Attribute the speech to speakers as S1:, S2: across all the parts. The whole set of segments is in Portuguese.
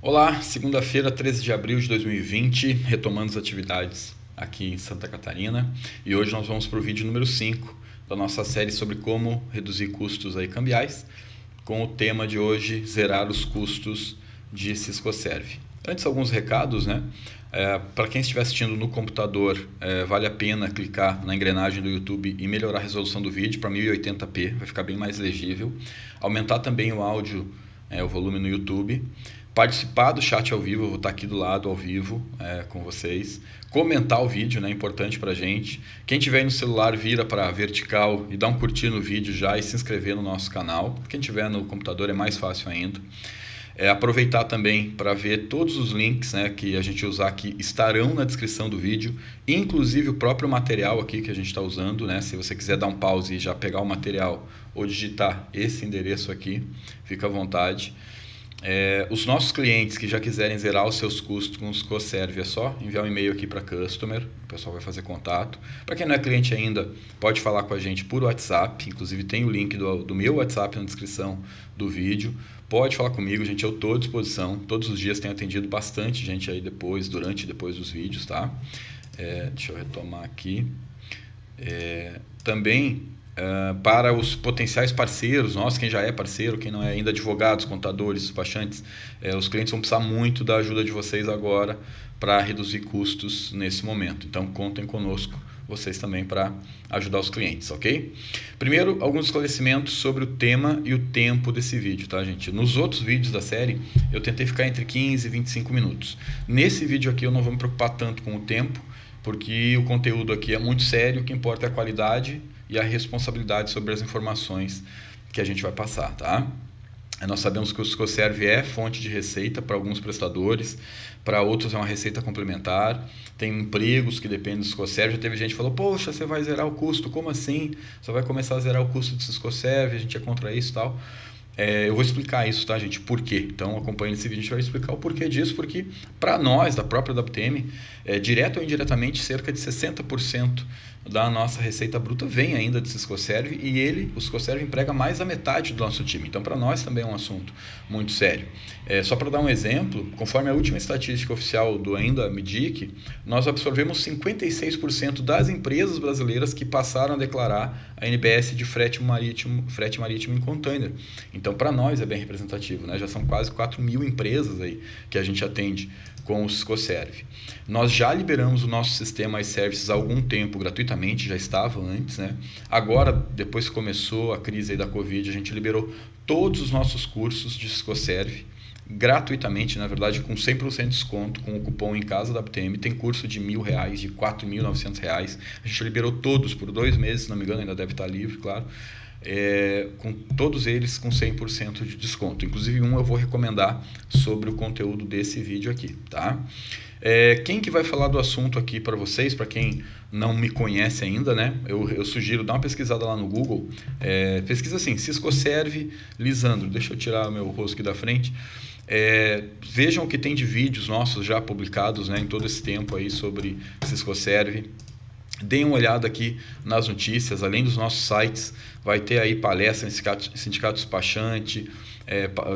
S1: Olá, segunda-feira, 13 de abril de 2020, retomando as atividades aqui em Santa Catarina, e hoje nós vamos para o vídeo número 5 da nossa série sobre como reduzir custos aí cambiais, com o tema de hoje, zerar os custos de Ciscoserve. Antes, alguns recados, né? Para quem estiver assistindo no computador, vale a pena clicar na engrenagem do YouTube e melhorar a resolução do vídeo para 1080p, vai ficar bem mais legível. Aumentar também o áudio, o volume no YouTube. Participar do chat ao vivo, eu vou estar aqui do lado ao vivo com vocês. Comentar o vídeo, né, importante pra gente. Quem tiver aí no celular, vira para vertical e dá um curtir no vídeo já e se inscrever no nosso canal. Quem tiver no computador é mais fácil ainda. Aproveitar também para ver todos os links, né, que a gente usar aqui estarão na descrição do vídeo, inclusive o próprio material aqui que a gente está usando, né? Se você quiser dar um pause e já pegar o material ou digitar esse endereço aqui, fica à vontade. Os nossos clientes que já quiserem zerar os seus custos com o Ciscoserve, é só enviar um e-mail aqui para Customer, o pessoal vai fazer contato. Para quem não é cliente ainda, pode falar com a gente por WhatsApp, inclusive tem o link do meu WhatsApp na descrição do vídeo. Pode falar comigo, gente, eu estou à disposição. Todos os dias tenho atendido bastante gente aí durante e depois dos vídeos, tá? Deixa eu retomar aqui. Também para os potenciais parceiros, nós, quem já é parceiro, quem não é ainda, advogados, contadores, despachantes, os clientes vão precisar muito da ajuda de vocês agora para reduzir custos nesse momento. Então, contem conosco, vocês também, para ajudar os clientes, ok? Primeiro, alguns esclarecimentos sobre o tema e o tempo desse vídeo, tá, gente? Nos outros vídeos da série, eu tentei ficar entre 15 e 25 minutos. Nesse vídeo aqui, eu não vou me preocupar tanto com o tempo, porque o conteúdo aqui é muito sério, o que importa é a qualidade e a responsabilidade sobre as informações que a gente vai passar, tá? Nós sabemos que o Ciscoserve é fonte de receita para alguns prestadores, para outros é uma receita complementar, tem empregos que dependem do Ciscoserve. Já teve gente que falou, poxa, você vai zerar o custo, como assim? Você vai começar a zerar o custo do Ciscoserve, a gente é contra isso e tal. Eu vou explicar isso, tá, gente? Por quê? Então, acompanhe nesse vídeo, a gente vai explicar o porquê disso, porque para nós, da própria WTM, direto ou indiretamente, cerca de 60% da nossa receita bruta vem ainda do Ciscoserve e o Ciscoserve emprega mais da metade do nosso time. Então, para nós também é um assunto muito sério. Só para dar um exemplo, conforme a última estatística oficial do ainda MDIC, nós absorvemos 56% das empresas brasileiras que passaram a declarar a NBS de frete marítimo em container. Então, para nós é bem representativo, né? Já são quase 4.000 empresas aí que a gente atende com o Ciscoserve. Nós já liberamos o nosso sistema iServices há algum tempo gratuitamente, já estava antes, né? Agora, depois que começou a crise aí da Covid, a gente liberou todos os nossos cursos de Ciscoserve gratuitamente, na verdade com 100% de desconto, com o cupom em casa da WTM. Tem curso de R$1.000, de R$4.900. A gente liberou todos por 2 meses, se não me engano, ainda deve estar livre, claro. Com todos eles com 100% de desconto. Inclusive eu vou recomendar sobre o conteúdo desse vídeo aqui, tá? Quem que vai falar do assunto aqui para vocês, para quem não me conhece ainda, né? Eu sugiro dar uma pesquisada lá no Google. Pesquisa assim, Ciscoserve Lisandro. Deixa eu tirar o meu rosto aqui da frente. Vejam o que tem de vídeos nossos já publicados, né, em todo esse tempo aí sobre Ciscoserve. Deem uma olhada aqui nas notícias, além dos nossos sites, vai ter aí palestra em sindicato despachante,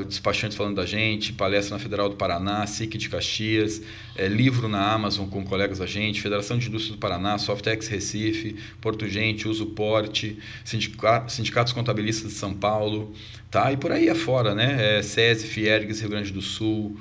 S1: despachantes falando da gente, palestra na Federal do Paraná, SIC de Caxias, livro na Amazon com colegas da gente, Federação de Indústrias do Paraná, Softex Recife, Porto Gente, Usuporte, sindicatos contabilistas de São Paulo, tá? E por aí afora, né? SESI, Fiergs, Rio Grande do Sul,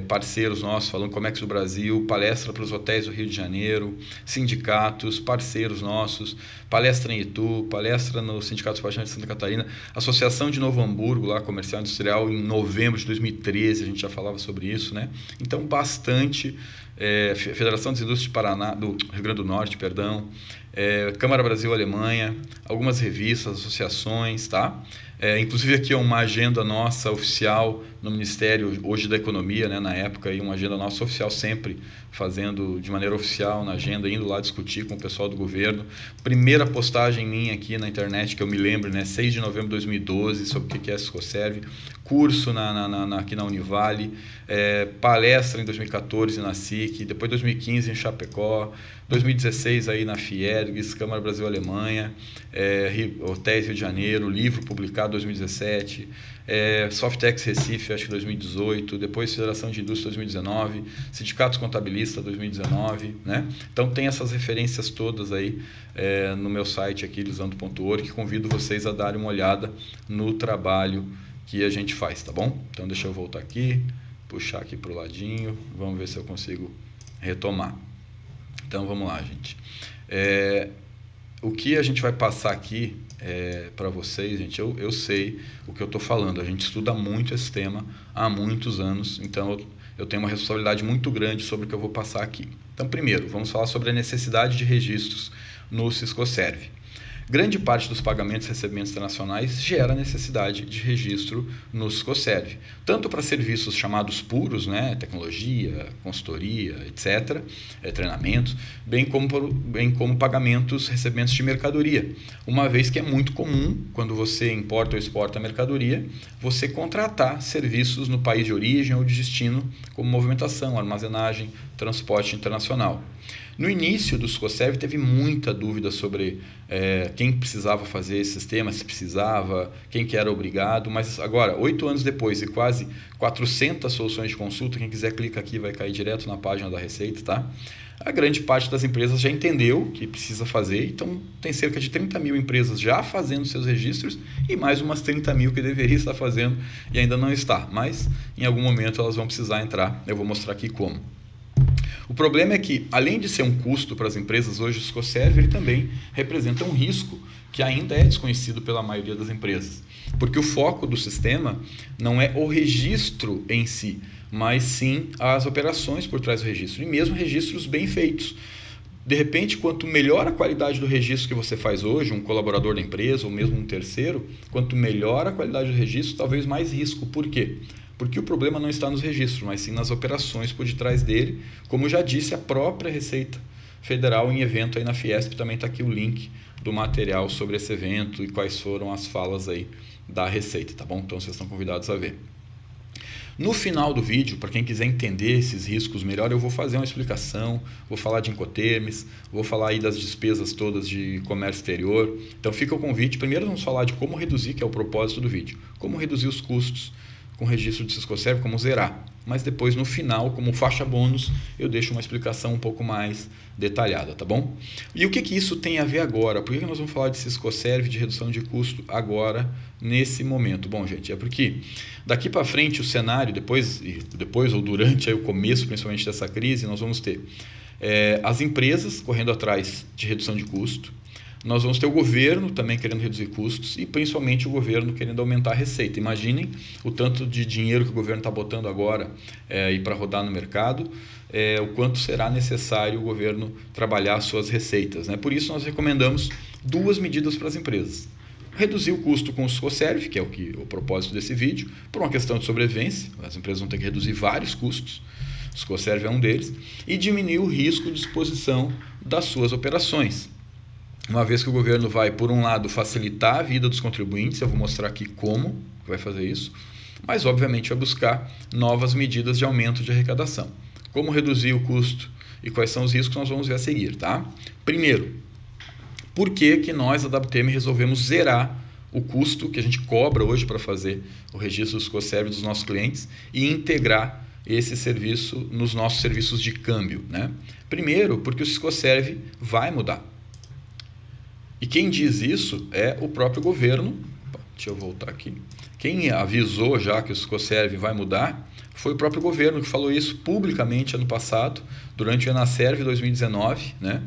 S1: parceiros nossos falando Comex do Brasil, palestra para os hotéis do Rio de Janeiro, sindicatos, parceiros nossos, palestra em Itu, palestra no Sindicato Despachante de Santa Catarina, Associação de Novo Hamburgo, lá, Comercial Industrial, em novembro de 2013, a gente já falava sobre isso, né? Então, bastante. Federação das Indústrias do Rio Grande do Norte, perdão, Câmara Brasil-Alemanha, algumas revistas, associações, tá? Inclusive aqui é uma agenda nossa oficial no Ministério hoje da Economia, né, na época, e uma agenda nossa oficial sempre fazendo de maneira oficial na agenda, indo lá discutir com o pessoal do governo. Primeira postagem minha aqui na internet, que eu me lembro, né, 6 de novembro de 2012, sobre o que é Ciscoserve, curso aqui na Univale, palestra em 2014 na SIC, depois 2015 em Chapecó, 2016 aí na Fiergs, Câmara Brasil-Alemanha, Hotéis Rio de Janeiro, livro publicado 2017, Softex Recife, acho que 2018, depois Federação de Indústria 2019, Sindicatos Contabilistas 2019, né? Então tem essas referências todas aí no meu site aqui, lisandro.org, que convido vocês a darem uma olhada no trabalho que a gente faz, tá bom? Então deixa eu voltar aqui, puxar aqui para o ladinho, vamos ver se eu consigo retomar. Então vamos lá, gente. O que a gente vai passar aqui para vocês, gente, eu sei o que eu estou falando. A gente estuda muito esse tema há muitos anos, então eu tenho uma responsabilidade muito grande sobre o que eu vou passar aqui. Então, primeiro, vamos falar sobre a necessidade de registros no Siscoserv. Grande parte dos pagamentos e recebimentos internacionais gera necessidade de registro no Siscoserv, tanto para serviços chamados puros, né, tecnologia, consultoria, etc., treinamentos, bem como pagamentos, recebimentos de mercadoria, uma vez que é muito comum, quando você importa ou exporta mercadoria, você contratar serviços no país de origem ou de destino, como movimentação, armazenagem, transporte internacional. No início do Siscoserv teve muita dúvida sobre quem precisava fazer esse sistema, se precisava, quem que era obrigado, mas agora, 8 anos depois e quase 400 soluções de consulta, quem quiser clica aqui, vai cair direto na página da Receita, tá? A grande parte das empresas já entendeu que precisa fazer, então tem cerca de 30 mil empresas já fazendo seus registros e mais umas 30 mil que deveria estar fazendo e ainda não está, mas em algum momento elas vão precisar entrar, eu vou mostrar aqui como. O problema é que, além de ser um custo para as empresas, hoje o Siscoserv ele também representa um risco que ainda é desconhecido pela maioria das empresas. Porque o foco do sistema não é o registro em si, mas sim as operações por trás do registro, e mesmo registros bem feitos. De repente, quanto melhor a qualidade do registro que você faz hoje, um colaborador da empresa ou mesmo um terceiro, quanto melhor a qualidade do registro, talvez mais risco. Por quê? Porque o problema não está nos registros, mas sim nas operações por detrás dele. Como já disse a própria Receita Federal em evento aí na Fiesp, também está aqui o link do material sobre esse evento e quais foram as falas aí da Receita, tá bom? Então vocês estão convidados a ver. No final do vídeo, para quem quiser entender esses riscos melhor, eu vou fazer uma explicação, vou falar de Incoterms, vou falar aí das despesas todas de comércio exterior. Então fica o convite. Primeiro vamos falar de como reduzir, que é o propósito do vídeo. Como reduzir os custos com registro de Siscoserv, como zerar. Mas depois, no final, como faixa bônus, eu deixo uma explicação um pouco mais detalhada, tá bom? E o que isso tem a ver agora? Por que nós vamos falar de Siscoserv, de redução de custo agora, nesse momento? Bom, gente, é porque daqui para frente o cenário, depois ou durante aí, o começo, principalmente dessa crise, nós vamos ter as empresas correndo atrás de redução de custo. Nós vamos ter o governo também querendo reduzir custos e principalmente o governo querendo aumentar a receita. Imaginem o tanto de dinheiro que o governo está botando agora para rodar no mercado, o quanto será necessário o governo trabalhar suas receitas, né? Por isso nós recomendamos 2 medidas para as empresas. Reduzir o custo com o Siscoserv, que é o propósito desse vídeo, por uma questão de sobrevivência. As empresas vão ter que reduzir vários custos, o Siscoserv é um deles, e diminuir o risco de exposição das suas operações. Uma vez que o governo vai, por um lado, facilitar a vida dos contribuintes, eu vou mostrar aqui como vai fazer isso, mas obviamente vai buscar novas medidas de aumento de arrecadação. Como reduzir o custo e quais são os riscos, nós vamos ver a seguir, tá? Primeiro, por que nós, da WTM, resolvemos zerar o custo que a gente cobra hoje para fazer o registro do Siscoserv dos nossos clientes e integrar esse serviço nos nossos serviços de câmbio, né? Primeiro, porque o Siscoserv vai mudar. E quem diz isso é o próprio governo. Deixa eu voltar aqui. Quem avisou já que o Siscoserv vai mudar foi o próprio governo que falou isso publicamente ano passado, durante o Enaserv 2019, né?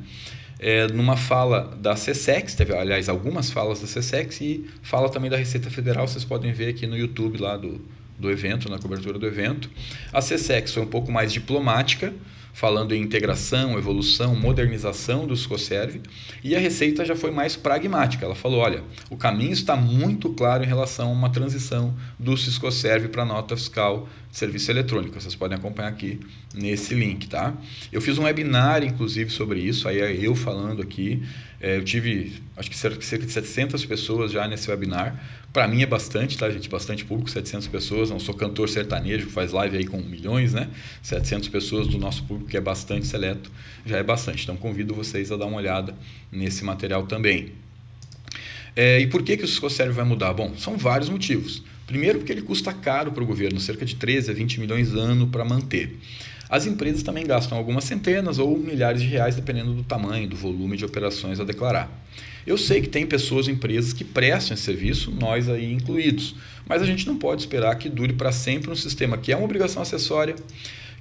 S1: Numa fala da SESEX, teve, aliás, algumas falas da SESEX e fala também da Receita Federal, vocês podem ver aqui no YouTube lá do evento, na cobertura do evento. A SESEX foi um pouco mais diplomática, falando em integração, evolução, modernização do Siscoserv, e a Receita já foi mais pragmática. Ela falou, olha, o caminho está muito claro em relação a uma transição do Siscoserv para a nota fiscal de serviço eletrônico. Vocês podem acompanhar aqui nesse link, tá? Eu fiz um webinar, inclusive, sobre isso, aí eu falando aqui. Eu tive, acho que cerca de 700 pessoas já nesse webinar. Para mim é bastante, tá, gente? Bastante público, 700 pessoas. Não sou cantor sertanejo, faz live aí com milhões, né? 700 pessoas do nosso público, que é bastante seleto, já é bastante. Então, convido vocês a dar uma olhada nesse material também. E por que o Siscoserv vai mudar? Bom, são vários motivos. Primeiro, porque ele custa caro para o governo, cerca de 13 a 20 milhões ano para manter. As empresas também gastam algumas centenas ou milhares de reais, dependendo do tamanho, do volume de operações a declarar. Eu sei que tem pessoas, empresas que prestam esse serviço, nós aí incluídos, mas a gente não pode esperar que dure para sempre um sistema que é uma obrigação acessória,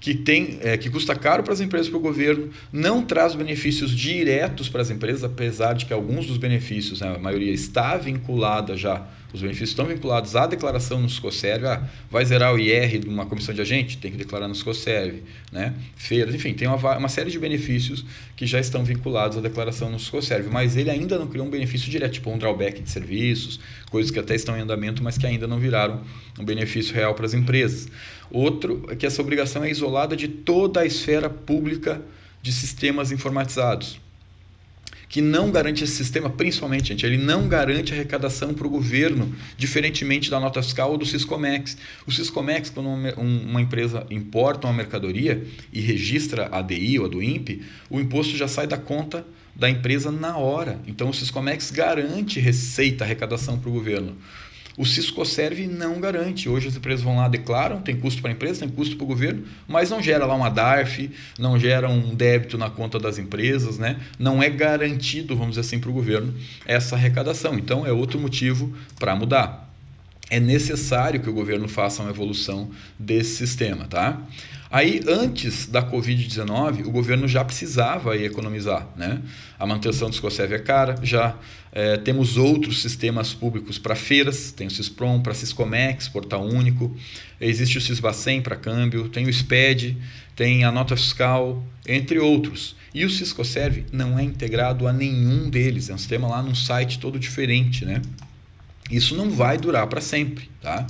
S1: que custa caro para as empresas e para o governo, não traz benefícios diretos para as empresas, apesar de que alguns dos benefícios, né, a maioria está vinculada já, os benefícios estão vinculados à declaração no Siscoserv. Vai zerar o IR de uma comissão de agente? Tem que declarar no Siscoserv, né? Feiras, enfim, tem uma série de benefícios que já estão vinculados à declaração no Siscoserv, mas ele ainda não criou um benefício direto, tipo um drawback de serviços, coisas que até estão em andamento, mas que ainda não viraram um benefício real para as empresas. Outro é que essa obrigação é isolada de toda a esfera pública de sistemas informatizados, que não garante esse sistema, principalmente, gente, ele não garante arrecadação para o governo, diferentemente da nota fiscal ou do Siscomex. O Siscomex, quando uma empresa importa uma mercadoria e registra a ADI ou a do INPE, o imposto já sai da conta da empresa na hora. Então, o Siscomex garante receita, arrecadação para o governo. O Siscoserv não garante. Hoje as empresas vão lá, declaram, tem custo para a empresa, tem custo para o governo, mas não gera lá uma DARF, não gera um débito na conta das empresas, né? Não é garantido, vamos dizer assim, para o governo essa arrecadação. Então é outro motivo para mudar. É necessário que o governo faça uma evolução desse sistema, tá? Aí, antes da Covid-19, o governo já precisava economizar, né? A manutenção do Siscoserv é cara, já temos outros sistemas públicos para feiras, tem o Sisprom, para Siscomex, Portal Único, existe o Sisbacen para câmbio, tem o SPED, tem a nota fiscal, entre outros. E o Siscoserv não é integrado a nenhum deles, é um sistema lá num site todo diferente, né? Isso não vai durar para sempre, tá?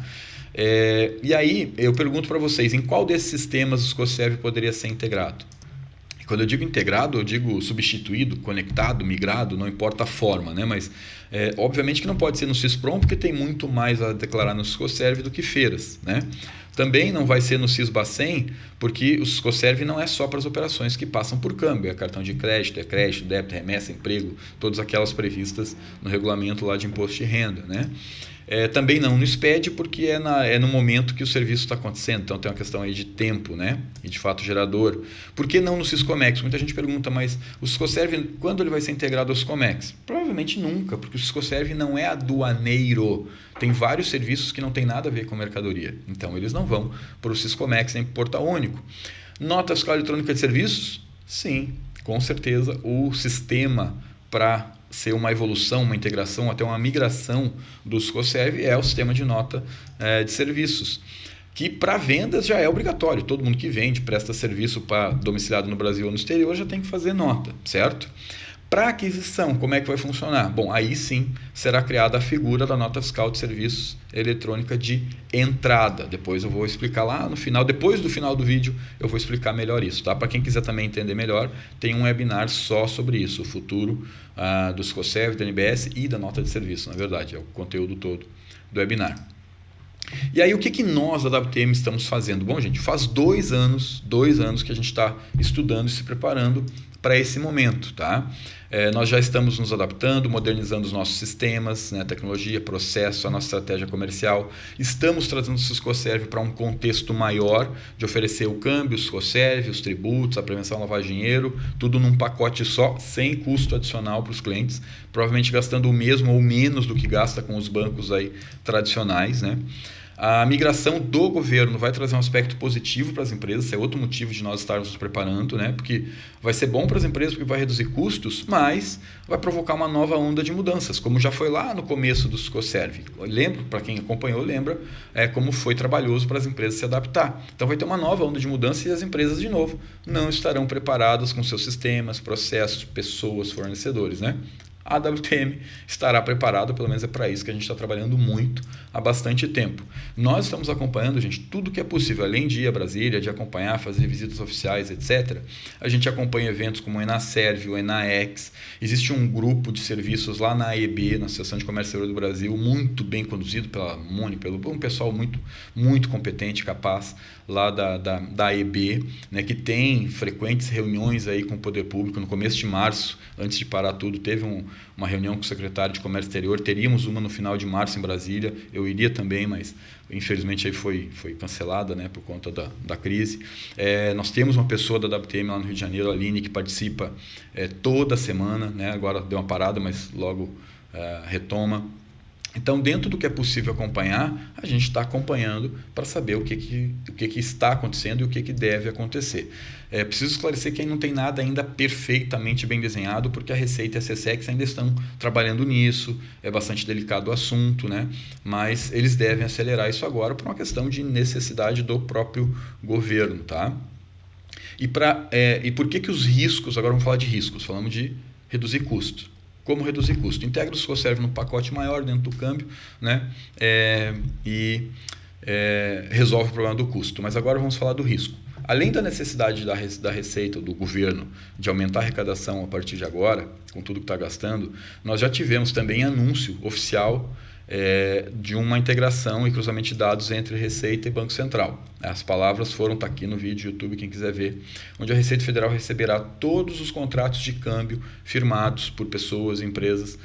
S1: E aí eu pergunto para vocês, em qual desses sistemas o Siscoserv poderia ser integrado? E quando eu digo integrado, eu digo substituído, conectado, migrado, não importa a forma, né? Mas obviamente que não pode ser no Sisprom, porque tem muito mais a declarar no Siscoserv do que feiras, né? Também não vai ser no Sisbacen, porque o Siscoserv não é só para as operações que passam por câmbio, é cartão de crédito, débito, remessa, emprego, todas aquelas previstas no regulamento lá de imposto de renda, né? Também não no SPED, porque é no momento que o serviço está acontecendo, então tem uma questão aí de tempo, né? E de fato gerador. Por que não no Siscomex? Muita gente pergunta, mas o Siscoserv, quando ele vai ser integrado ao Siscomex? Provavelmente nunca, porque o Siscoserv não é aduaneiro. Tem vários serviços que não tem nada a ver com mercadoria, então eles não vão para o Siscomex nem para o Portal Único. Nota fiscal eletrônica de serviços? Sim, com certeza o sistema para ser uma evolução, uma integração, até uma migração do Siscoserv é o sistema de nota de serviços, que para vendas já é obrigatório. Todo mundo que vende, presta serviço para domiciliado no Brasil ou no exterior já tem que fazer nota, certo? Para aquisição, como é que vai funcionar? Bom, aí sim será criada a figura da nota fiscal de serviços eletrônica de entrada. Depois eu vou explicar lá no final, depois do final do vídeo eu vou explicar melhor isso, tá? Para quem quiser também entender melhor, tem um webinar só sobre isso, o futuro do Siscoserv, do NBS e da nota de serviço, na verdade, é o conteúdo todo do webinar. E aí, o que nós da WTM estamos fazendo? Bom, gente, faz 2 anos que a gente está estudando e se preparando para esse momento, tá? Nós já estamos nos adaptando, modernizando os nossos sistemas, né, tecnologia, processo, a nossa estratégia comercial. Estamos trazendo o Siscoserv para um contexto maior de oferecer o câmbio, o Siscoserv, os tributos, a prevenção à lavagem de dinheiro, tudo num pacote só, sem custo adicional para os clientes, provavelmente gastando o mesmo ou menos do que gasta com os bancos aí tradicionais, né? A migração do governo vai trazer um aspecto positivo para as empresas, esse é outro motivo de nós estarmos nos preparando, né? Porque vai ser bom para as empresas, porque vai reduzir custos, mas vai provocar uma nova onda de mudanças, como já foi lá no começo do Siscoserv. Lembro, para quem acompanhou, lembra como foi trabalhoso para as empresas se adaptar. Então vai ter uma nova onda de mudança e as empresas, de novo, não estarão preparadas com seus sistemas, processos, pessoas, fornecedores, né? A WTM estará preparada, pelo menos é para isso que a gente está trabalhando muito há bastante tempo. Nós estamos acompanhando, gente, tudo que é possível, além de ir a Brasília, de acompanhar, fazer visitas oficiais, etc. A gente acompanha eventos como o ENASERV, o ENAEX. Existe um grupo de serviços lá na AEB, na Associação de Comércio Exterior do Brasil, muito bem conduzido pela Moni, pelo um pessoal muito, muito competente, capaz, lá da AEB, né, que tem frequentes reuniões aí com o poder público. No começo de março, antes de parar tudo, teve uma reunião com o secretário de Comércio Exterior, teríamos uma no final de março em Brasília, eu iria também, mas infelizmente aí foi cancelada, né, por conta da crise. Nós temos uma pessoa da WTM lá no Rio de Janeiro, a Aline, que participa toda semana, né, agora deu uma parada, mas logo retoma. Então, dentro do que é possível acompanhar, a gente está acompanhando para saber o que está acontecendo e o que deve acontecer. Preciso esclarecer que aí não tem nada ainda perfeitamente bem desenhado, porque a Receita e a SESEX ainda estão trabalhando nisso, é bastante delicado o assunto, né? Mas eles devem acelerar isso agora por uma questão de necessidade do próprio governo, tá? E por que os riscos, agora vamos falar de riscos, falamos de reduzir custos. Como reduzir custo? Integra o Scoserve num pacote maior dentro do câmbio, né? Resolve o problema do custo. Mas agora vamos falar do risco. Além da necessidade da Receita, do governo, de aumentar a arrecadação a partir de agora, com tudo que está gastando, nós já tivemos também anúncio oficial de uma integração e cruzamento de dados entre Receita e Banco Central. As palavras foram, tá aqui no vídeo do YouTube, quem quiser ver, onde a Receita Federal receberá todos os contratos de câmbio firmados por pessoas e empresas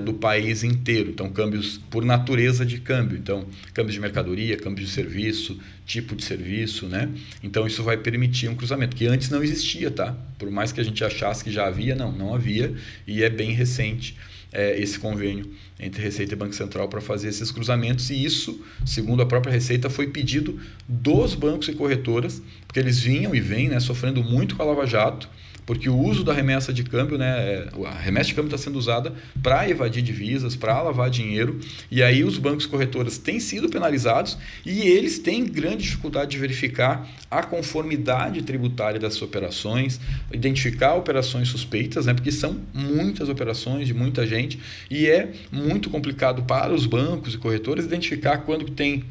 S1: do país inteiro. Então, câmbios por natureza de câmbio. Então, câmbios de mercadoria, câmbio de serviço, tipo de serviço, né? Então, isso vai permitir um cruzamento, que antes não existia, tá? Por mais que a gente achasse que já havia, não havia, e é bem recente esse convênio entre Receita e Banco Central para fazer esses cruzamentos, e isso, segundo a própria Receita, foi pedido dos bancos e corretoras, porque eles vinham e vêm, né, sofrendo muito com a Lava Jato, porque o uso da remessa de câmbio, né, a remessa de câmbio está sendo usada para evadir divisas, para lavar dinheiro, e aí os bancos e corretoras têm sido penalizados e eles têm grande dificuldade de verificar a conformidade tributária dessas operações, identificar operações suspeitas, né, porque são muitas operações de muita gente e é muito complicado para os bancos e corretoras identificar quando tem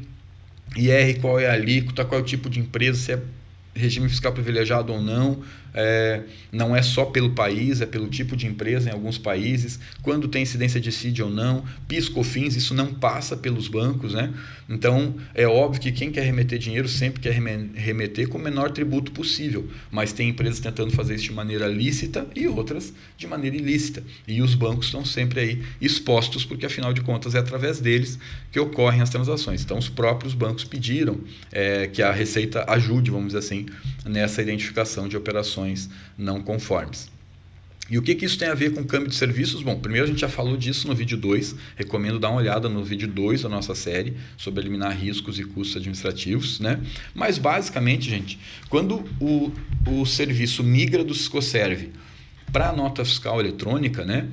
S1: IR, qual é a alíquota, qual é o tipo de empresa, se é regime fiscal privilegiado ou não. Não é só pelo país, é pelo tipo de empresa em alguns países, quando tem incidência de CID ou não, PIS, COFINS, isso não passa pelos bancos, né? Então, é óbvio que quem quer remeter dinheiro sempre quer remeter com o menor tributo possível, mas tem empresas tentando fazer isso de maneira lícita e outras de maneira ilícita, e os bancos estão sempre aí expostos, porque afinal de contas é através deles que ocorrem as transações. Então, os próprios bancos pediram que a Receita ajude, vamos dizer assim, nessa identificação de operações não conformes. E o que isso tem a ver com câmbio de serviços? Bom, primeiro a gente já falou disso no vídeo 2, recomendo dar uma olhada no vídeo 2 da nossa série sobre eliminar riscos e custos administrativos, né? Mas basicamente, gente, quando o serviço migra do Scoserve para a nota fiscal eletrônica, né,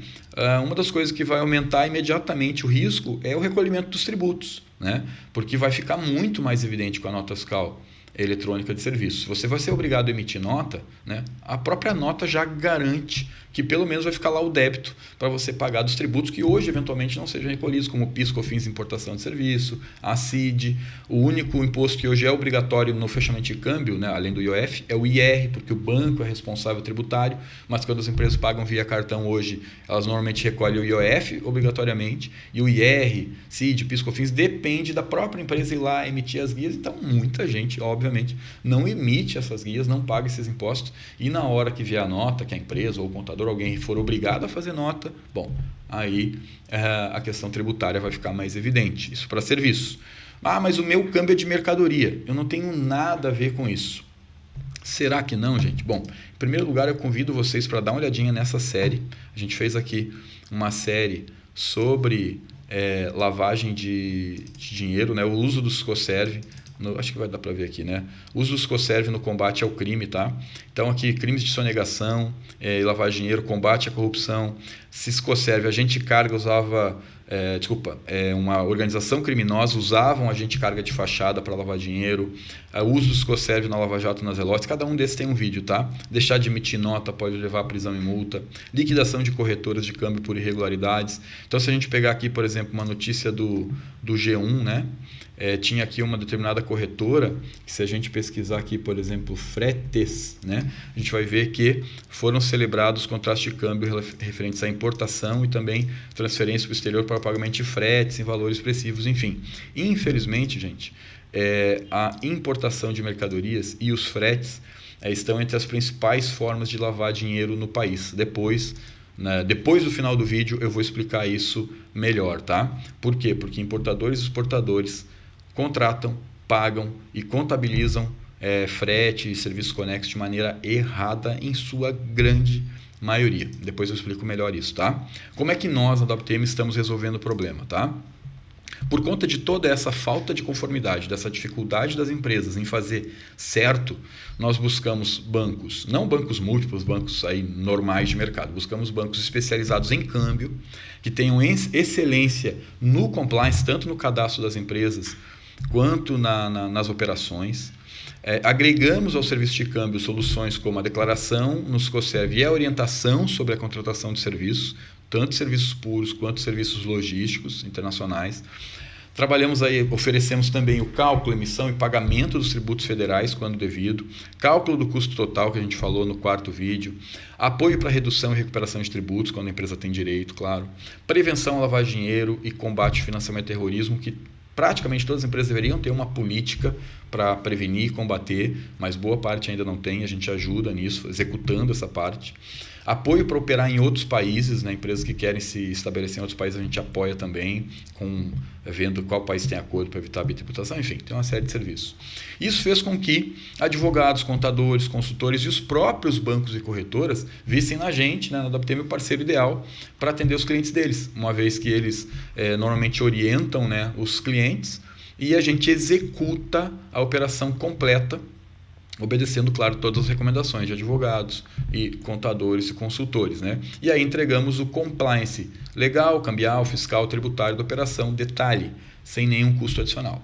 S1: uma das coisas que vai aumentar imediatamente o risco é o recolhimento dos tributos, né? Porque vai ficar muito mais evidente com a nota fiscal eletrônica de serviços. Você vai ser obrigado a emitir nota, né? A própria nota já garante que pelo menos vai ficar lá o débito para você pagar dos tributos que hoje eventualmente não sejam recolhidos, como o PIS, COFINS, importação de serviço, a CID. O único imposto que hoje é obrigatório no fechamento de câmbio, né, além do IOF, é o IR, porque o banco é responsável tributário, mas quando as empresas pagam via cartão hoje, elas normalmente recolhem o IOF obrigatoriamente, e o IR, CID, PIS, COFINS depende da própria empresa ir lá emitir as guias. Então muita gente, obviamente, não emite essas guias, não paga esses impostos, e na hora que vier a nota, que a empresa ou o contador, alguém for obrigado a fazer nota, bom, aí a questão tributária vai ficar mais evidente. Isso para serviços. Mas o meu câmbio é de mercadoria, eu não tenho nada a ver com isso. Será que não, gente? Bom, em primeiro lugar eu convido vocês para dar uma olhadinha nessa série. A gente fez aqui uma série sobre lavagem de dinheiro, né? O uso do Scoserve. Acho que vai dar para ver aqui, né? O uso do Scoserve no combate ao crime, tá? Então aqui, crimes de sonegação e lavagem de dinheiro, combate à corrupção. Se Scoserve, agente carga usava... uma organização criminosa usava um agente carga de fachada para lavar dinheiro. O uso do Scoserve na Lava Jato, nas relotes, cada um desses tem um vídeo, tá? Deixar de emitir nota pode levar a prisão e multa. Liquidação de corretoras de câmbio por irregularidades. Então, se a gente pegar aqui, por exemplo, uma notícia do G1, né? Tinha aqui uma determinada corretora, que se a gente pesquisar aqui, por exemplo, fretes, né, a gente vai ver que foram celebrados contratos de câmbio referentes à importação e também transferência para o exterior para pagamento de fretes em valores expressivos, enfim. Infelizmente, gente, a importação de mercadorias e os fretes estão entre as principais formas de lavar dinheiro no país, depois né? Depois do final do vídeo eu vou explicar isso melhor, tá? Por quê? Porque importadores e exportadores contratam, pagam e contabilizam frete e serviços conexos de maneira errada em sua grande maioria. Depois eu explico melhor isso, tá? Como é que nós, na WTM, estamos resolvendo o problema, tá? Por conta de toda essa falta de conformidade, dessa dificuldade das empresas em fazer certo, nós buscamos bancos, não bancos múltiplos, bancos aí normais de mercado, buscamos bancos especializados em câmbio, que tenham excelência no compliance, tanto no cadastro das empresas, quanto nas operações. Agregamos ao serviço de câmbio soluções como a declaração no SCOSERV e a orientação sobre a contratação de serviços, tanto serviços puros quanto serviços logísticos internacionais. Trabalhamos aí, oferecemos também o cálculo, emissão e pagamento dos tributos federais quando devido, cálculo do custo total que a gente falou no quarto vídeo, apoio para redução e recuperação de tributos quando a empresa tem direito, claro, prevenção à lavagem de dinheiro e combate ao financiamento ao terrorismo, que praticamente todas as empresas deveriam ter uma política para prevenir e combater, mas boa parte ainda não tem, a gente ajuda nisso, executando essa parte. Apoio para operar em outros países, né? Empresas que querem se estabelecer em outros países a gente apoia também, vendo qual país tem acordo para evitar a bitributação, enfim, tem uma série de serviços. Isso fez com que advogados, contadores, consultores e os próprios bancos e corretoras vissem na gente, né, na WTM, o parceiro ideal para atender os clientes deles, uma vez que eles normalmente orientam, né, os clientes e a gente executa a operação completa, obedecendo, claro, todas as recomendações de advogados e contadores e consultores, né? E aí entregamos o compliance legal, cambial, fiscal, tributário da operação, detalhe, sem nenhum custo adicional.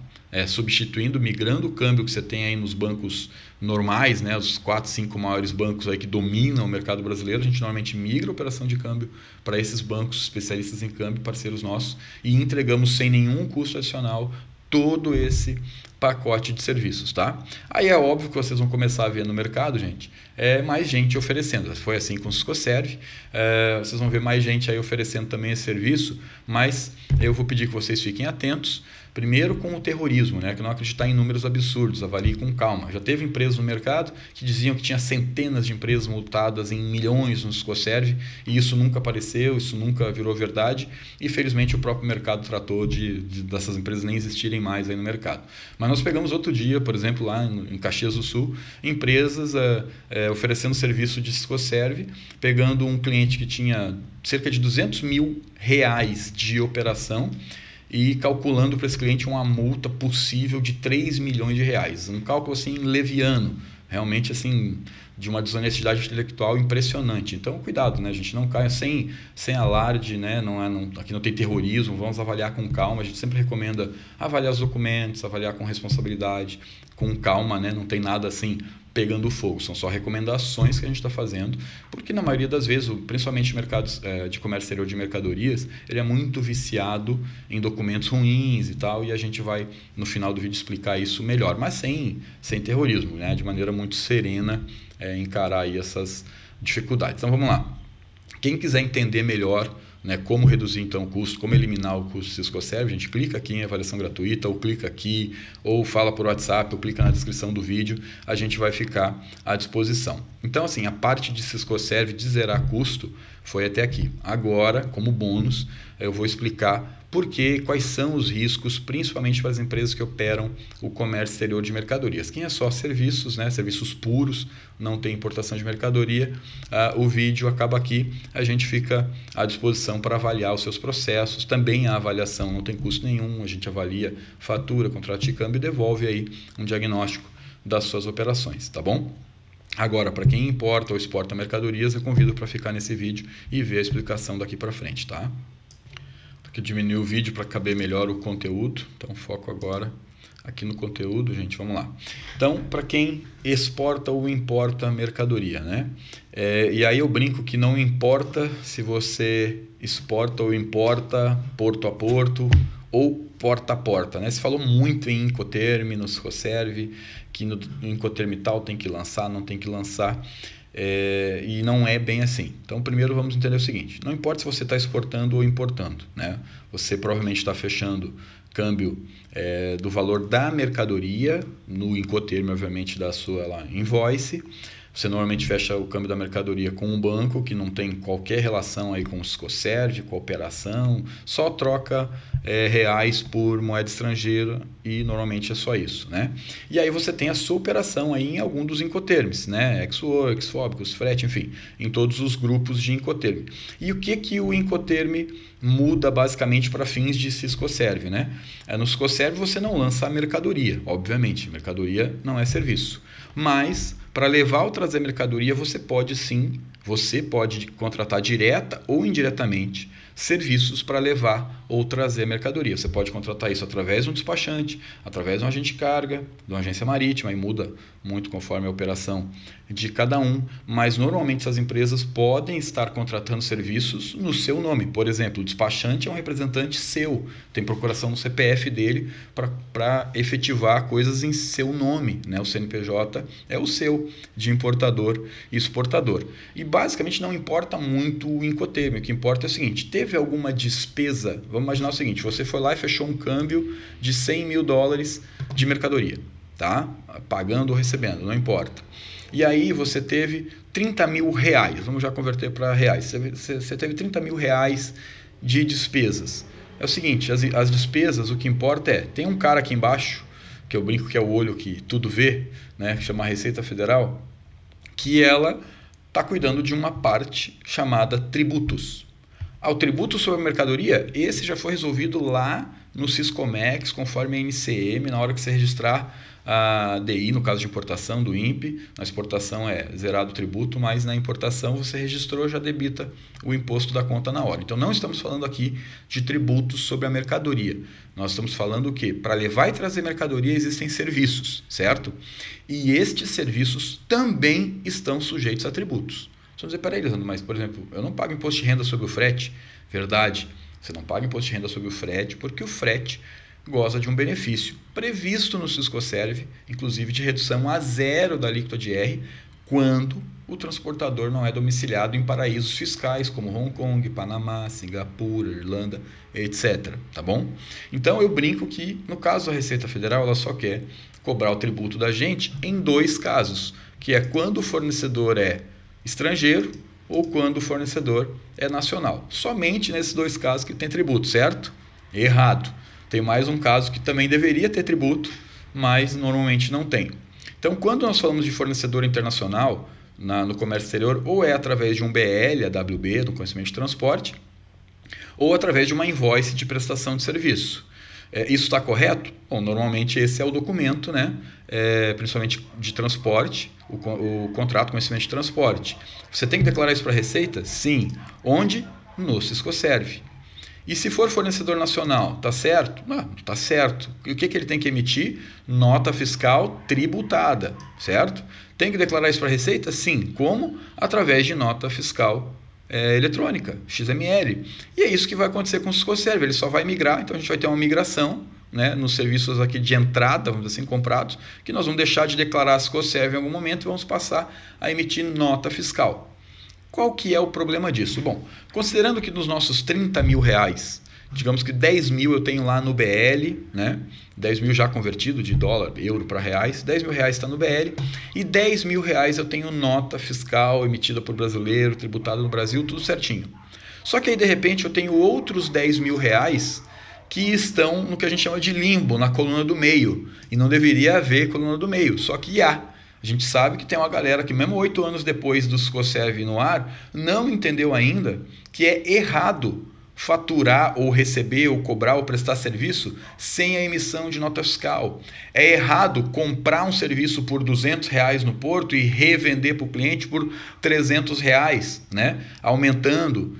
S1: Substituindo, migrando o câmbio que você tem aí nos bancos normais, né, os 4, 5 maiores bancos aí que dominam o mercado brasileiro, a gente normalmente migra a operação de câmbio para esses bancos especialistas em câmbio, parceiros nossos, e entregamos sem nenhum custo adicional todo esse pacote de serviços, tá? Aí é óbvio que vocês vão começar a ver no mercado, gente, mais gente oferecendo. Foi assim com o SCOSERV, vocês vão ver mais gente aí oferecendo também esse serviço, mas eu vou pedir que vocês fiquem atentos, primeiro com o terrorismo, né? Que não acreditar em números absurdos, avalie com calma. Já teve empresas no mercado que diziam que tinha centenas de empresas multadas em milhões no SCOSERV e isso nunca apareceu, isso nunca virou verdade e felizmente o próprio mercado tratou dessas empresas nem existirem mais aí no mercado. Mas nós pegamos outro dia, por exemplo, lá em Caxias do Sul, empresas oferecendo serviço de SCOSERV, pegando um cliente que tinha cerca de R$200 mil de operação e calculando para esse cliente uma multa possível de R$3 milhões. Um cálculo assim leviano, realmente assim de uma desonestidade intelectual impressionante. Então, cuidado, né? A gente não caia sem alarde, né? Aqui não tem terrorismo, vamos avaliar com calma. A gente sempre recomenda avaliar os documentos, avaliar com responsabilidade, com calma, né? Não tem nada assim pegando fogo, são só recomendações que a gente está fazendo, porque na maioria das vezes, principalmente mercados de comércio exterior de mercadorias, ele é muito viciado em documentos ruins e tal, e a gente vai no final do vídeo explicar isso melhor, mas sem terrorismo, né? De maneira muito serena, encarar aí essas dificuldades. Então vamos lá. Quem quiser entender melhor, né, como reduzir então o custo, como eliminar o custo do SCOSERV, a gente clica aqui em avaliação gratuita, ou clica aqui, ou fala por WhatsApp, ou clica na descrição do vídeo, a gente vai ficar à disposição. Então assim, a parte de SCOSERV de zerar custo foi até aqui. Agora, como bônus, eu vou explicar quais são os riscos, principalmente para as empresas que operam o comércio exterior de mercadorias. Quem é só serviços, né, serviços puros, não tem importação de mercadoria, o vídeo acaba aqui, a gente fica à disposição para avaliar os seus processos. Também a avaliação não tem custo nenhum, a gente avalia fatura, contrato de câmbio e devolve aí um diagnóstico das suas operações, tá bom? Agora, para quem importa ou exporta mercadorias, eu convido para ficar nesse vídeo e ver a explicação daqui para frente, tá? Que diminuir o vídeo para caber melhor o conteúdo, então foco agora aqui no conteúdo, gente, vamos lá. Então, para quem exporta ou importa mercadoria, né? E aí eu brinco que não importa se você exporta ou importa porto a porto ou porta a porta, né? Se falou muito em Incoterm, no SCOSERV, que no Incoterm tal tem que lançar, não tem que lançar. E não é bem assim. Então, primeiro vamos entender o seguinte: não importa se você está exportando ou importando, né? Você provavelmente está fechando câmbio do valor da mercadoria, no Incoterm, obviamente, da sua invoice, Você normalmente fecha o câmbio da mercadoria com um banco que não tem qualquer relação aí com o Siscoserv, com a operação, só troca reais por moeda estrangeira e normalmente é só isso, né? E aí você tem a sua operação aí em algum dos Incoterms, né? XWorks, Fóbicos, Frete, enfim, em todos os grupos de Incoterm. E o que o Incoterm muda basicamente para fins de Siscoserv, né? No Siscoserv você não lança a mercadoria, obviamente, mercadoria não é serviço, mas para levar ou trazer mercadoria você pode contratar direta ou indiretamente serviços para levar ou trazer mercadoria. Você pode contratar isso através de um despachante, através de um agente de carga, de uma agência marítima, e muda muito conforme a operação de cada um, mas normalmente essas empresas podem estar contratando serviços no seu nome. Por exemplo, o despachante é um representante seu, tem procuração no CPF dele para efetivar coisas em seu nome, né? O CNPJ é o seu, de importador e exportador. E basicamente não importa muito o Incoterm, o que importa é o seguinte: teve alguma despesa? Vamos imaginar o seguinte: você foi lá e fechou um câmbio de $100 mil de mercadoria, tá? Pagando ou recebendo, não importa. E aí você teve R$30 mil, vamos já converter para reais. Você teve R$30 mil de despesas. É o seguinte, as despesas, o que importa tem um cara aqui embaixo, que eu brinco que é o olho que tudo vê, né, que chama Receita Federal, que ela está cuidando de uma parte chamada tributos. O tributo sobre a mercadoria, esse já foi resolvido lá no Siscomex, conforme a NCM, na hora que você registrar a DI, no caso de importação do INPE. Na exportação é zerado o tributo, mas na importação você registrou, já debita o imposto da conta na hora. Então não estamos falando aqui de tributos sobre a mercadoria. Nós estamos falando que para levar e trazer mercadoria existem serviços, certo? E estes serviços também estão sujeitos a tributos. Vamos dizer, peraí, Lisandro, mas, por exemplo, eu não pago imposto de renda sobre o frete. Verdade, você não paga imposto de renda sobre o frete porque o frete goza de um benefício previsto no Siscoserv, inclusive de redução a 0 da alíquota de IR, quando o transportador não é domiciliado em paraísos fiscais como Hong Kong, Panamá, Singapura, Irlanda, etc. Tá bom? Então eu brinco que, no caso da Receita Federal, ela só quer cobrar o tributo da gente em 2 casos, que é quando o fornecedor é estrangeiro ou quando o fornecedor é nacional. Somente nesses 2 casos que tem tributo, certo? Errado. Tem mais um caso que também deveria ter tributo, mas normalmente não tem. Então, quando nós falamos de fornecedor internacional no comércio exterior, ou é através de um BL, AWB, do conhecimento de transporte, ou através de uma invoice de prestação de serviço. Isso está correto? Bom, normalmente esse é o documento, né? Principalmente de transporte, o contrato de conhecimento de transporte. Você tem que declarar isso para a Receita? Sim. Onde? No Siscoserv. E se for fornecedor nacional, tá certo? Não, tá certo. E o que ele tem que emitir? Nota fiscal tributada, certo? Tem que declarar isso para a Receita? Sim. Como? Através de nota fiscal eletrônica, XML. E é isso que vai acontecer com o Siscoserv. Ele só vai migrar, então a gente vai ter uma migração, né, nos serviços aqui de entrada, vamos dizer assim, comprados, que nós vamos deixar de declarar a Siscoserv em algum momento e vamos passar a emitir nota fiscal. Qual que é o problema disso? Bom, considerando que dos nossos R$30 mil, digamos que 10 mil eu tenho lá no BL, né? 10 mil já convertido de dólar, euro para reais, 10 mil reais está no BL, e 10 mil reais eu tenho nota fiscal emitida por brasileiro, tributada no Brasil, tudo certinho. Só que aí de repente eu tenho outros 10 mil reais que estão no que a gente chama de limbo, na coluna do meio, e não deveria haver coluna do meio, só que há. A gente sabe que tem uma galera que mesmo 8 anos depois do Siscoserv no ar, não entendeu ainda que é errado faturar ou receber ou cobrar ou prestar serviço sem a emissão de nota fiscal. É errado comprar um serviço por R$200 no porto e revender para o cliente por R$300, né? Aumentando,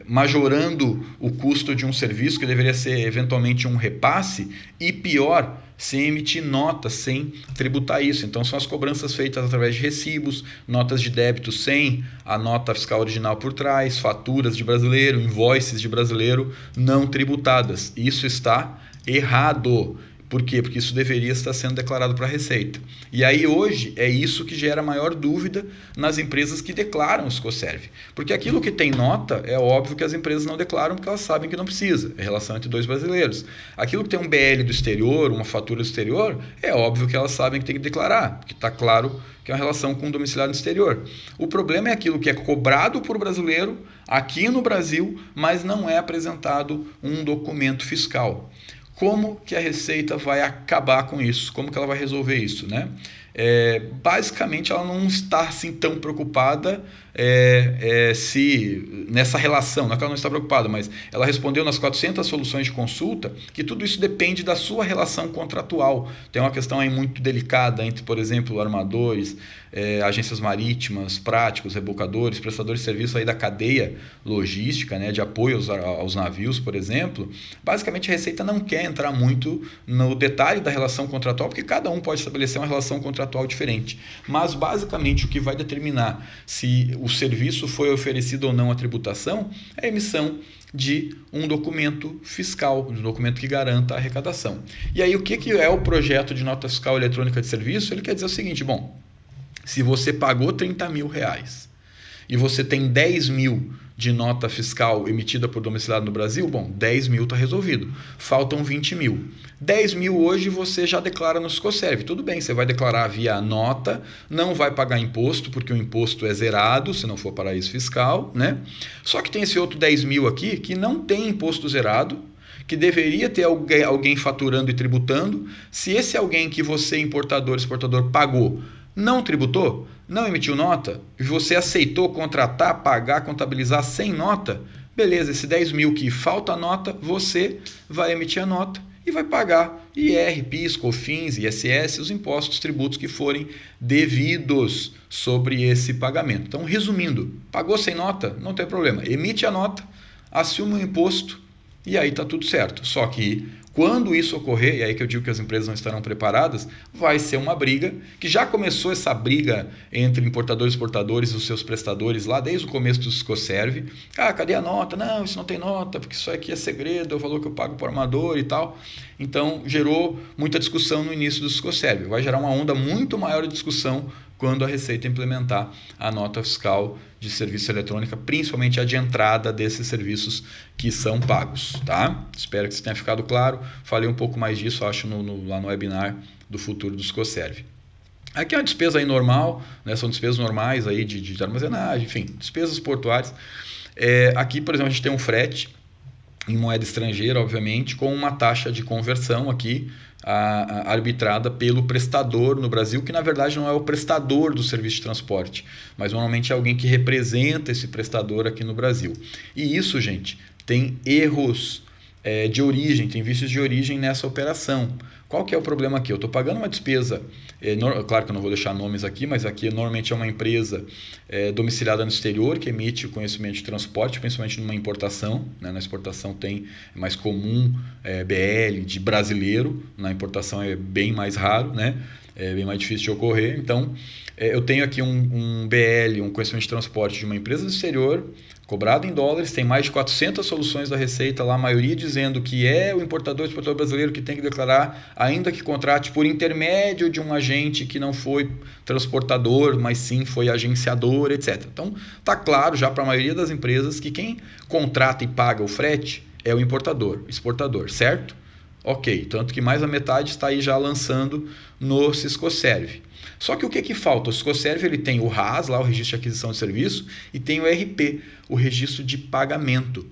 S1: majorando o custo de um serviço que deveria ser eventualmente um repasse, e pior, sem emitir nota, sem tributar isso. Então são as cobranças feitas através de recibos, notas de débito sem a nota fiscal original por trás, faturas de brasileiro, invoices de brasileiro não tributadas. Isso está errado. Por quê? Porque isso deveria estar sendo declarado para a Receita. E aí hoje é isso que gera maior dúvida nas empresas que declaram o Scoserve. Porque aquilo que tem nota, é óbvio que as empresas não declaram porque elas sabem que não precisa. É relação entre dois brasileiros. Aquilo que tem um BL do exterior, uma fatura do exterior, é óbvio que elas sabem que tem que declarar, porque está claro que é uma relação com o domiciliado no exterior. O problema é aquilo que é cobrado por brasileiro aqui no Brasil, mas não é apresentado um documento fiscal. Como que a Receita vai acabar com isso? Como que ela vai resolver isso, né? Basicamente, ela não está assim tão preocupada se nessa relação, não é que ela não está preocupada, mas ela respondeu nas 400 soluções de consulta que tudo isso depende da sua relação contratual. Tem uma questão aí muito delicada entre, por exemplo, armadores, agências marítimas, práticos, rebocadores, prestadores de serviço aí da cadeia logística, né, de apoio aos navios, por exemplo. Basicamente, a Receita não quer entrar muito no detalhe da relação contratual, porque cada um pode estabelecer uma relação contratual diferente. Mas, basicamente, o que vai determinar se o serviço foi oferecido ou não à tributação é a emissão de um documento fiscal, um documento que garanta a arrecadação. E aí, o que é o projeto de nota fiscal eletrônica de serviço? Ele quer dizer o seguinte, bom, se você pagou 30 mil reais e você tem 10 mil de nota fiscal emitida por domiciliado no Brasil, bom, 10 mil está resolvido. Faltam 20 mil. 10 mil hoje você já declara no Scoserve. Tudo bem, você vai declarar via nota, não vai pagar imposto, porque o imposto é zerado, se não for paraíso fiscal, né? Só que tem esse outro 10 mil aqui que não tem imposto zerado, que deveria ter alguém faturando e tributando. Se esse alguém que você, importador, exportador, pagou, não tributou, não emitiu nota, e você aceitou contratar, pagar, contabilizar sem nota, beleza, esse 10 mil que falta a nota, você vai emitir a nota e vai pagar IR, PIS, COFINS, ISS, os impostos, tributos que forem devidos sobre esse pagamento. Então, resumindo, pagou sem nota, não tem problema, emite a nota, assume o imposto e aí está tudo certo. Só que quando isso ocorrer, e aí que eu digo que as empresas não estarão preparadas, vai ser uma briga, que já começou essa briga entre importadores e exportadores e os seus prestadores lá desde o começo do Scoserve. Ah, cadê a nota? Não, isso não tem nota, porque isso aqui é segredo, é o valor que eu pago para o armador e tal. Então, gerou muita discussão no início do Scoserve. Vai gerar uma onda muito maior de discussão quando a Receita implementar a nota fiscal de serviço eletrônica, principalmente a de entrada desses serviços que são pagos, tá? Espero que isso tenha ficado claro. Falei um pouco mais disso, acho, lá no webinar do futuro do Scoserve. Aqui é uma despesa aí normal, né? São despesas normais aí de armazenagem, enfim, despesas portuárias. Aqui, por exemplo, a gente tem um frete em moeda estrangeira, obviamente, com uma taxa de conversão aqui arbitrada pelo prestador no Brasil, que na verdade não é o prestador do serviço de transporte, mas normalmente é alguém que representa esse prestador aqui no Brasil. E isso, gente, tem erros de origem, tem vícios de origem nessa operação. Qual que é o problema aqui? Eu estou pagando uma despesa, claro que eu não vou deixar nomes aqui, mas aqui normalmente é uma empresa domiciliada no exterior que emite o conhecimento de transporte, principalmente numa importação, né? Na exportação é mais comum BL de brasileiro, na importação é bem mais raro, né? É bem mais difícil de ocorrer. Então, eu tenho aqui um BL, um conhecimento de transporte de uma empresa do exterior, cobrado em dólares, tem mais de 400 soluções da Receita lá, a maioria dizendo que é o importador e exportador brasileiro que tem que declarar, ainda que contrate por intermédio de um agente que não foi transportador, mas sim foi agenciador, etc. Então, está claro já para a maioria das empresas que quem contrata e paga o frete é o importador, exportador, certo? Ok, tanto que mais da metade está aí já lançando no Scoserve. Só que o que falta? O Scoserve ele tem o RAS, lá, o Registro de Aquisição de Serviço, e tem o RP, o Registro de Pagamento.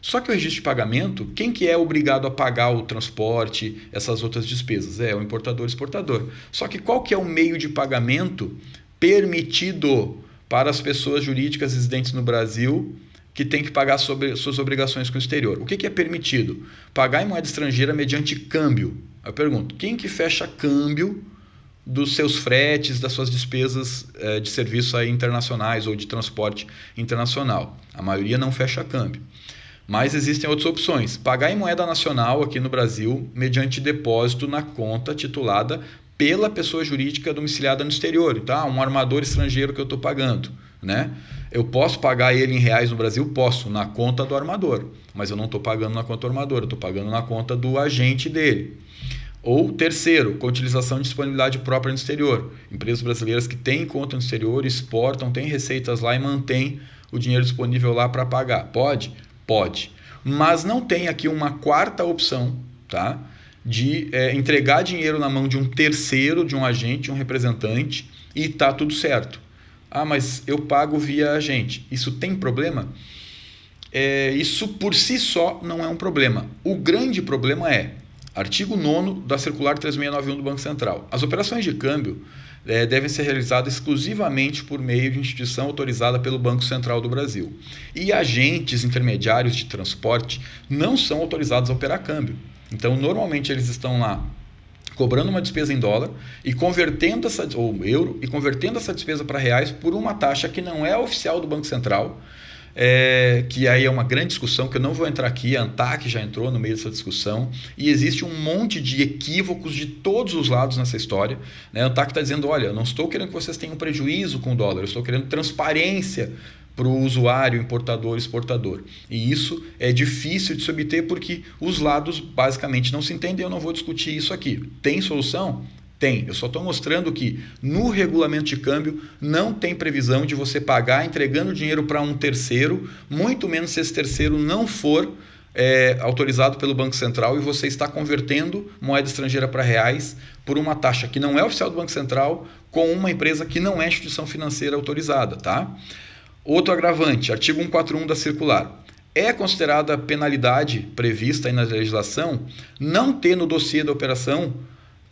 S1: Só que o registro de pagamento, quem que é obrigado a pagar o transporte, essas outras despesas? É o importador e exportador. Só que qual que é o meio de pagamento permitido para as pessoas jurídicas residentes no Brasil que tem que pagar sobre suas obrigações com o exterior? O que é permitido? Pagar em moeda estrangeira mediante câmbio. Eu pergunto, quem que fecha câmbio dos seus fretes, das suas despesas de serviço aí internacionais ou de transporte internacional? A maioria não fecha câmbio. Mas existem outras opções. Pagar em moeda nacional aqui no Brasil mediante depósito na conta titulada pela pessoa jurídica domiciliada no exterior. Então, um armador estrangeiro que eu estou pagando, né? Eu posso pagar ele em reais no Brasil? Posso, na conta do armador. Mas eu não estou pagando na conta do armador, eu estou pagando na conta do agente dele. Ou terceiro, com utilização de disponibilidade própria no exterior. Empresas brasileiras que têm conta no exterior, exportam, têm receitas lá e mantêm o dinheiro disponível lá para pagar. Pode? Pode. Mas não tem aqui uma quarta opção, tá? De entregar dinheiro na mão de um terceiro, de um agente, um representante, e tá tudo certo. Ah, mas eu pago via agente. Isso tem problema? Isso por si só não é um problema. O grande problema é artigo 9º da Circular 3691 do Banco Central. As operações de câmbio devem ser realizadas exclusivamente por meio de instituição autorizada pelo Banco Central do Brasil. E agentes intermediários de transporte não são autorizados a operar câmbio. Então, normalmente, eles estão lá cobrando uma despesa em dólar e convertendo ou euro e convertendo essa despesa para reais por uma taxa que não é oficial do Banco Central, que aí é uma grande discussão que eu não vou entrar aqui. A ANTAQ já entrou no meio dessa discussão e existe um monte de equívocos de todos os lados nessa história, né? A ANTAQ está dizendo, olha, eu não estou querendo que vocês tenham prejuízo com o dólar, eu estou querendo transparência para o usuário, importador, exportador. E isso é difícil de se obter porque os lados basicamente não se entendem. Eu não vou discutir isso aqui. Tem solução? Tem. Eu só estou mostrando que no regulamento de câmbio não tem previsão de você pagar entregando dinheiro para um terceiro, muito menos se esse terceiro não for autorizado pelo Banco Central e você está convertendo moeda estrangeira para reais por uma taxa que não é oficial do Banco Central com uma empresa que não é instituição financeira autorizada, tá? Outro agravante, artigo 141 da circular. É considerada penalidade prevista aí na legislação não ter no dossiê da operação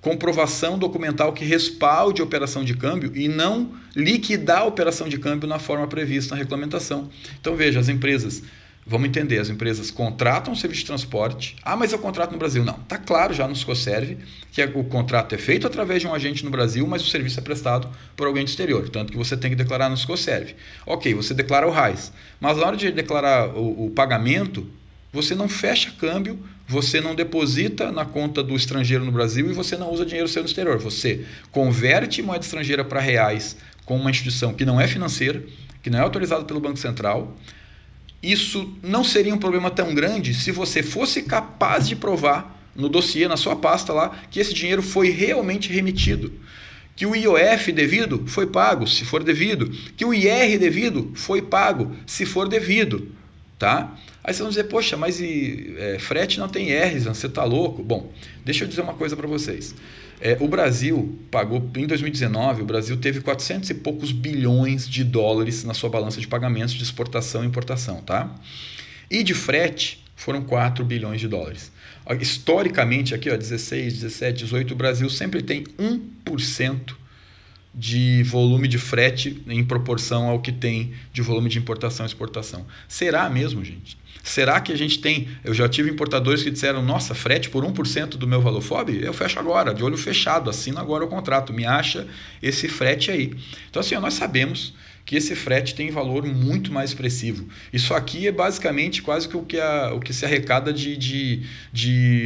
S1: comprovação documental que respalde a operação de câmbio e não liquidar a operação de câmbio na forma prevista na regulamentação. Então veja, as empresas, vamos entender, as empresas contratam um serviço de transporte. Ah, mas eu contrato no Brasil. Não, está claro já no SCOSERV que o contrato é feito através de um agente no Brasil, mas o serviço é prestado por alguém do exterior, tanto que você tem que declarar no SCOSERV. Ok, você declara o RAIS, mas na hora de declarar o pagamento, você não fecha câmbio, você não deposita na conta do estrangeiro no Brasil e você não usa dinheiro seu no exterior. Você converte moeda estrangeira para reais com uma instituição que não é financeira, que não é autorizada pelo Banco Central. Isso não seria um problema tão grande se você fosse capaz de provar no dossiê, na sua pasta lá, que esse dinheiro foi realmente remetido. Que o IOF devido foi pago, se for devido. Que o IR devido foi pago, se for devido. Tá? Aí vocês vão dizer, poxa, mas frete não tem IR, você está louco? Bom, deixa eu dizer uma coisa para vocês. O Brasil pagou, em 2019, o Brasil teve 400 e poucos bilhões de dólares na sua balança de pagamentos de exportação e importação. Tá? E de frete foram 4 bilhões de dólares. Historicamente, aqui, 16, 17, 18, o Brasil sempre tem 1% de volume de frete em proporção ao que tem de volume de importação e exportação. Será mesmo, gente? Será que a gente tem... Eu já tive importadores que disseram, nossa, frete por 1% do meu valor FOB? Eu fecho agora, de olho fechado, assino agora o contrato, me acha esse frete aí. Então, assim, nós sabemos que esse frete tem valor muito mais expressivo. Isso aqui é basicamente quase que o que se arrecada de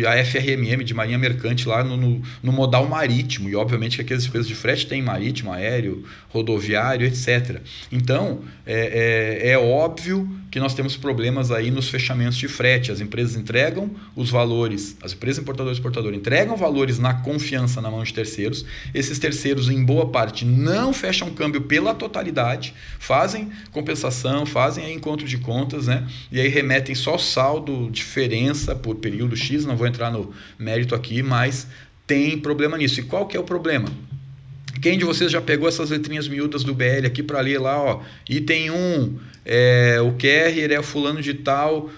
S1: AFRMM, de Marinha Mercante, lá no modal marítimo. E, obviamente, que aqueles despesas de frete tem marítimo, aéreo, rodoviário, etc. Então, é óbvio que nós temos problemas aí nos fechamentos de frete. As empresas entregam os valores, as empresas importadoras e exportadoras entregam valores na confiança na mão de terceiros. Esses terceiros, em boa parte, não fecham câmbio pela totalidade, fazem compensação, fazem aí encontro de contas, né? E aí remetem só saldo, diferença por período X, não vou entrar no mérito aqui, mas tem problema nisso. E qual que é o problema? Quem de vocês já pegou essas letrinhas miúdas do BL aqui para ler lá, ó, item 1, o carrier é o fulano de tal,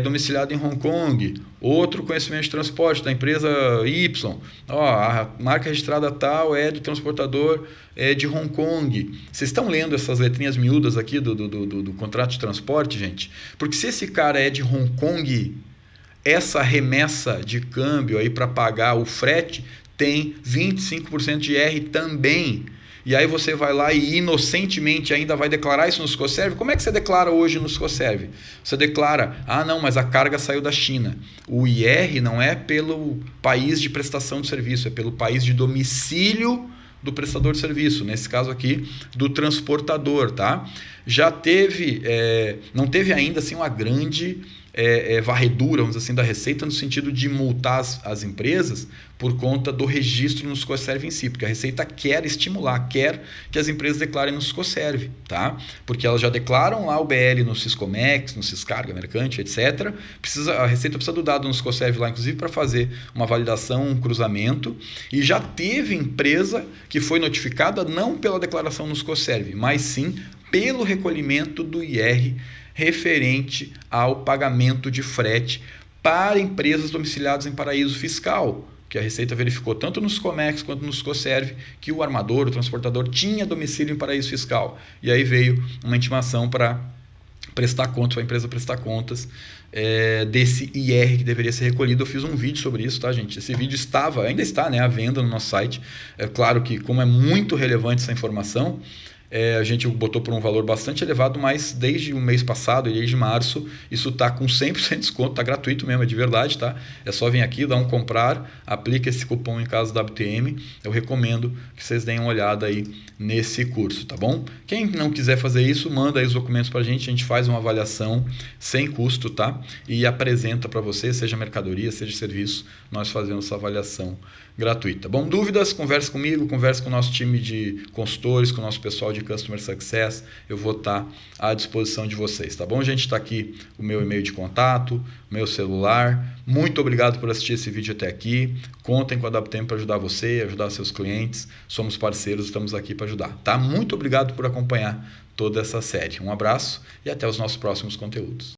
S1: domiciliado em Hong Kong, outro conhecimento de transporte da empresa Y, ó, a marca registrada tal é do transportador de Hong Kong. Vocês estão lendo essas letrinhas miúdas aqui do contrato de transporte, gente? Porque se esse cara é de Hong Kong, essa remessa de câmbio aí para pagar o frete tem 25% de IR também. E aí você vai lá e inocentemente ainda vai declarar isso no SCOSERV. Como é que você declara hoje no SCOSERV? Você declara, não, mas a carga saiu da China. O IR não é pelo país de prestação de serviço, é pelo país de domicílio do prestador de serviço, nesse caso aqui, do transportador, tá? Já teve, não teve ainda assim uma grande varredura, vamos dizer assim, da Receita, no sentido de multar as empresas por conta do registro no Scoserv em si, porque a Receita quer estimular, quer que as empresas declarem no Scoserv, tá? Porque elas já declaram lá o BL no Siscomex, no Siscarga, Mercante, etc. A Receita precisa do dado no Scoserv lá, inclusive, para fazer uma validação, um cruzamento, e já teve empresa que foi notificada não pela declaração no Scoserv, mas sim pelo recolhimento do IR referente ao pagamento de frete para empresas domiciliadas em paraíso fiscal, que a Receita verificou tanto no Siscomex quanto no Scoserv que o armador, o transportador, tinha domicílio em paraíso fiscal. E aí veio uma intimação para prestar contas, para a empresa prestar contas desse IR que deveria ser recolhido. Eu fiz um vídeo sobre isso, tá, gente? Esse vídeo ainda está, né, à venda no nosso site. É claro que, como é muito relevante essa informação, a gente botou por um valor bastante elevado, mas desde o mês passado, desde março, isso está com 100% de desconto, está gratuito mesmo, é de verdade, tá? É só vir aqui, dar um comprar, aplica esse cupom em caso da WTM. Eu recomendo que vocês deem uma olhada aí nesse curso, tá bom? Quem não quiser fazer isso, manda aí os documentos para a gente faz uma avaliação sem custo, tá? E apresenta para você, seja mercadoria, seja serviço, nós fazemos essa avaliação gratuita. Bom, dúvidas? Converse comigo, converse com o nosso time de consultores, com o nosso pessoal de Customer Success, eu vou estar à disposição de vocês, tá bom? Gente, está aqui o meu e-mail de contato, meu celular. Muito obrigado por assistir esse vídeo até aqui. Contem com a WTM para ajudar você, ajudar seus clientes. Somos parceiros, estamos aqui para ajudar, tá? Muito obrigado por acompanhar toda essa série. Um abraço e até os nossos próximos conteúdos.